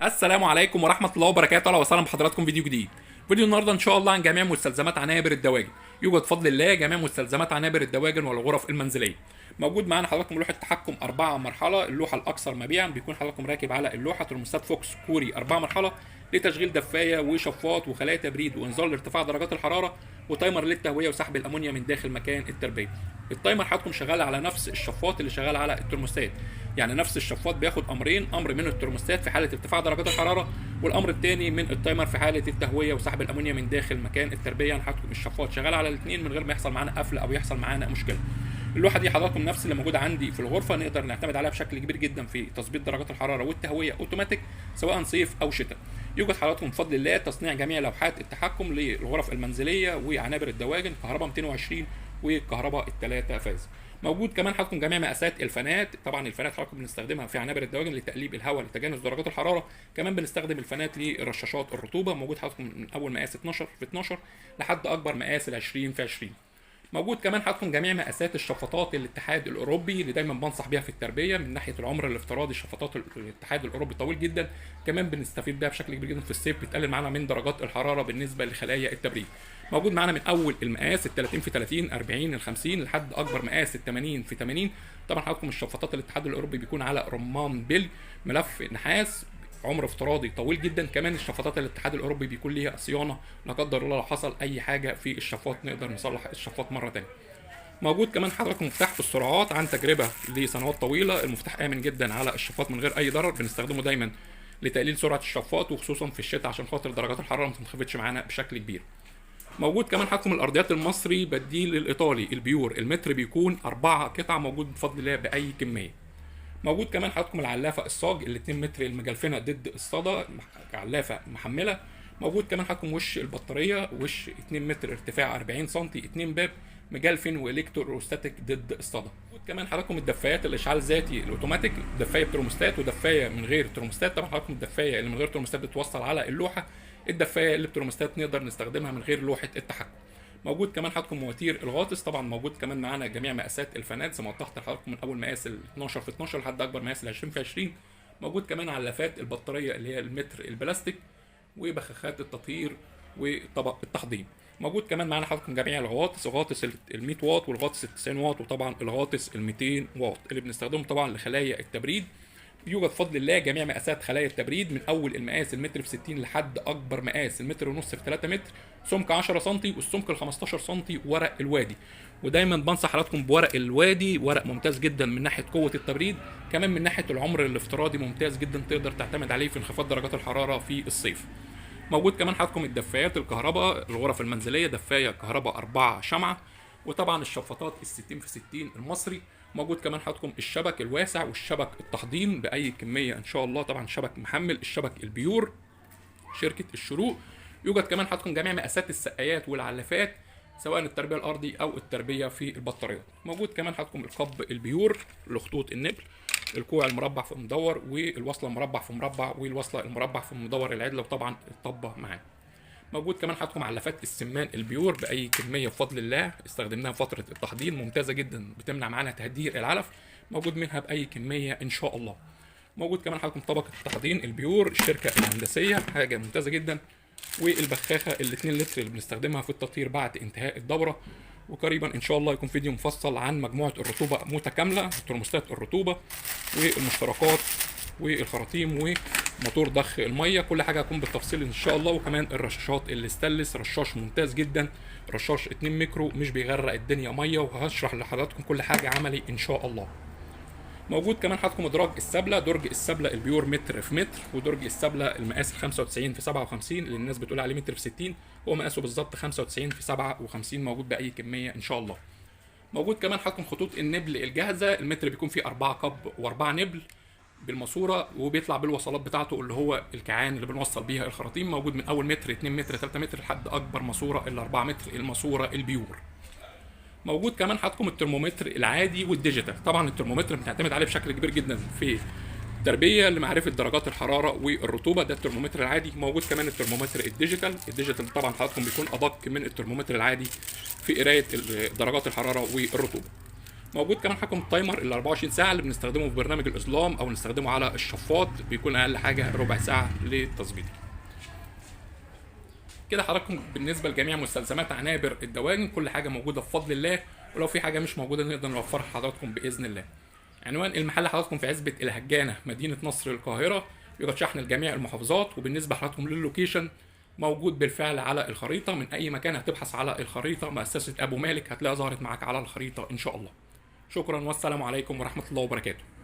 السلام عليكم ورحمة الله وبركاته، اهلا وسهلا بحضراتكم فيديو جديد. فيديو النهارده ان شاء الله عن جميع مستلزمات عنابر الدواجن. يوجد بفضل الله جميع مستلزمات عنابر الدواجن والغرف المنزلية. موجود معانا حضراتكم لوحة تحكم 4 مرحلة، اللوحة الأكثر مبيعا بيكون حضراتكم راكب على اللوحة ترموستات فوكس كوري 4 مرحلة لتشغيل دفاية وشفاط وخلايا تبريد وإنذار لارتفاع درجات الحرارة وتايمر للتهوية وسحب الأمونيا من داخل مكان التربية. التايمر حضراتكم شغال على نفس الشفاط اللي شغال على الترموستات، يعني نفس الشفاط بياخد امرين، امر من الترموستات في حاله ارتفاع درجات الحراره والامر الثاني من التايمر في حاله التهويه وسحب الامونيا من داخل مكان التربيه. يعني حضراتكم الشفاط شغال على الاثنين من غير ما يحصل معانا قفل او يحصل معانا مشكله. اللوحه دي حضراتكم نفس اللي موجوده عندي في الغرفه، نقدر نعتمد عليها بشكل كبير جدا في تظبيط درجات الحراره والتهويه اوتوماتيك سواء صيف او شتاء. يوجد حضراتكم بفضل الله تصنيع جميع لوحات التحكم للغرف المنزليه وعنابر الدواجن كهرباء 220 وكهرباء الثلاثه فاز. موجود كمان حضراتكم جميع مقاسات الفانات، طبعا الفانات حضراتكم بنستخدمها في عنابر الدواجن لتقليب الهواء لتجانس درجات الحراره، كمان بنستخدم الفانات لرشاشات الرطوبه. موجود حضراتكم من اول مقاس 12 في 12 لحد اكبر مقاس ال 20 في 20. موجود كمان حضراتكم جميع مقاسات الشفاطات الاتحاد الاوروبي اللي دايما بنصح بيها في التربيه. من ناحيه العمر الافتراضي شفاطات الاتحاد الاوروبي طويل جدا، كمان بنستفيد بيها بشكل كبير جدا في الصيف، بتقلل معانا من درجات الحراره بالنسبه لخلايا التبريد. موجود معانا من اول المقاس ال 30 في 30 40 ال 50 لحد اكبر مقاس ال 80 في 80. طبعا حضراتكم الشفاطات الاتحاد الاوروبي بيكون على رمان بيل ملف نحاس، عمر افتراضي طويل جدا. كمان الشفاطات الاتحاد الاوروبي بيكون ليها صيانه، لا قدر الله لو حصل اي حاجه في الشفاط نقدر نصلح الشفاط مره ثانيه. موجود كمان حضراتكم مفتاح السرعات عن تجربه لسنوات طويله. المفتاح امن جدا على الشفاط من غير اي ضرر، بنستخدمه دايما لتقليل سرعه الشفاط وخصوصا في الشتاء عشان خاطر درجات الحراره ما تنخفضش معانا بشكل كبير. موجود كمان حضراتكم الارضيات المصري بديل الايطالي البيور، المتر بيكون 4 قطع، موجود بفضل الله باي كميه. موجود كمان حضراتكم العلافه الصاج ال 2 متر المجلفنه ضد الصدى، علافه محمله. موجود كمان حضراتكم وش البطاريه، وش 2 متر ارتفاع 40 سم 2 باب مجلفن والكتروستاتيك ضد الصدى. موجود كمان حضراتكم الدفايات الاشعال الذاتي الاوتوماتيك، دفايه بترموستات ودفايه من غير ترموستات. طبعا حضراتكم الدفايه اللي من غير ترموستات بتوصل على اللوحه، الدفايه اللي بترموستات نقدر نستخدمها من غير لوحه التحكم. موجود كمان حضراتكم مواتير الغاطس، طبعا موجود كمان معانا جميع مقاسات الفانات زي ما وضحت لحضراتكم من اول مقاس ال 12 في 12 لحد اكبر مقاس ال 20 في 20. موجود كمان علافات البطاريه اللي هي المتر البلاستيك وبخاخات التطهير وطبق التحضير. موجود كمان معانا حضراتكم جميع الغواطس، غاطس ال 100 واط والغاطس ال 90 واط وطبعا الغاطس ال 200 واط اللي بنستخدمه طبعا لخلايا التبريد. يوجد بفضل الله جميع مقاسات خلايا التبريد من اول المقاس المتر في 60 لحد اكبر مقاس المتر ونص في 3 متر، سمك 10 سم والسمك ال 15 سم ورق الوادي. ودايما بنصح حضراتكم بورق الوادي، ورق ممتاز جدا من ناحيه قوه التبريد، كمان من ناحيه العمر الافتراضي ممتاز جدا تقدر تعتمد عليه في انخفاض درجات الحراره في الصيف. موجود كمان حضراتكم الدفايات الكهرباء الغرف المنزليه، دفايه كهرباء 4 شمعه، وطبعا الشفاطات ال 60 في 60 المصري. موجود كمان حضراتكم الشبك الواسع والشبك التحضير باي كميه ان شاء الله، طبعا شبك محمل الشبك البيور شركه الشروق. يوجد كمان حضراتكم جميع مقاسات السقايات والعلافات سواء التربيه الارضي او التربيه في البطاريات. موجود كمان حضراتكم القب البيور لخطوط النبل، الكوع المربع في مدور والوصله المربع في مربع والوصله المربع في مدور العدله وطبعا الطبه معاه. موجود كمان حضراتكم علافات السمان البيور باي كميه بفضل الله، استخدمناها فتره التحضير ممتازه جدا بتمنع معانا تهدير العلف، موجود منها باي كميه ان شاء الله. موجود كمان حضراتكم طبقه التحضير البيور الشركه الهندسيه، حاجه ممتازه جدا. والبخاخه ال 2 لتر اللي بنستخدمها في التطهير بعد انتهاء الدوره. وقريبا ان شاء الله يكون فيديو مفصل عن مجموعه الرطوبه متكامله، ترموستات الرطوبه والمشتركات والخراطيم وموتور ضخ الميه، كل حاجه هتكون بالتفصيل ان شاء الله. وكمان الرشاشات الاستانلس، رشاش ممتاز جدا، رشاش 2 ميكرو مش بيغرق الدنيا ميه، وهشرح لحضراتكم كل حاجه عملي ان شاء الله. موجود كمان حضراتكم ادراج السبله، درج السبله البيور متر في متر، ودرج السبله المقاس 95 في 57 اللي الناس بتقول عليه متر في 60، هو مقاسه بالظبط 95 في 57، موجود باي كميه ان شاء الله. موجود كمان حضراتكم خطوط النبل الجاهزه، المتر بيكون فيه 4 قب و4 نبل بالماسوره، وبيطلع بالوصلات بتاعته اللي هو الكعان اللي بنوصل بيها الخراطيم. موجود من اول متر 2 متر 3 متر لحد اكبر ماسوره ال 4 متر الماسوره البيور. موجود كمان حضراتكم الترمومتر العادي والديجيتال، طبعا الترمومتر بنعتمد عليه بشكل كبير جدا في التربيه لمعرفه درجات الحراره والرطوبه، ده الترمومتر العادي. موجود كمان الترمومتر الديجيتال، الديجيتال طبعا حضراتكم بيكون ادق من الترمومتر العادي في قرايه درجات الحراره والرطوبه. موجود كمان حكم التايمر ال 24 ساعه اللي بنستخدمه في برنامج الاسلام او نستخدمه على الشفاط، بيكون اقل حاجه ربع ساعه للتظبيط. كده حضراتكم بالنسبه لجميع مستلزمات عنابر الدواجن كل حاجه موجوده بفضل الله، ولو في حاجه مش موجوده نقدر نوفرها لحضراتكم باذن الله. عنوان المحل حضراتكم في عزبه الهجانه مدينه نصر القاهره، يوجد شحن لجميع المحافظات. وبالنسبه لحضراتكم للوكيشن موجود بالفعل على الخريطه، من اي مكان هتبحث على الخريطه مؤسسه ابو مالك هتلاقيها ظهرت معاك على الخريطه ان شاء الله. شكرا والسلام عليكم ورحمه الله وبركاته.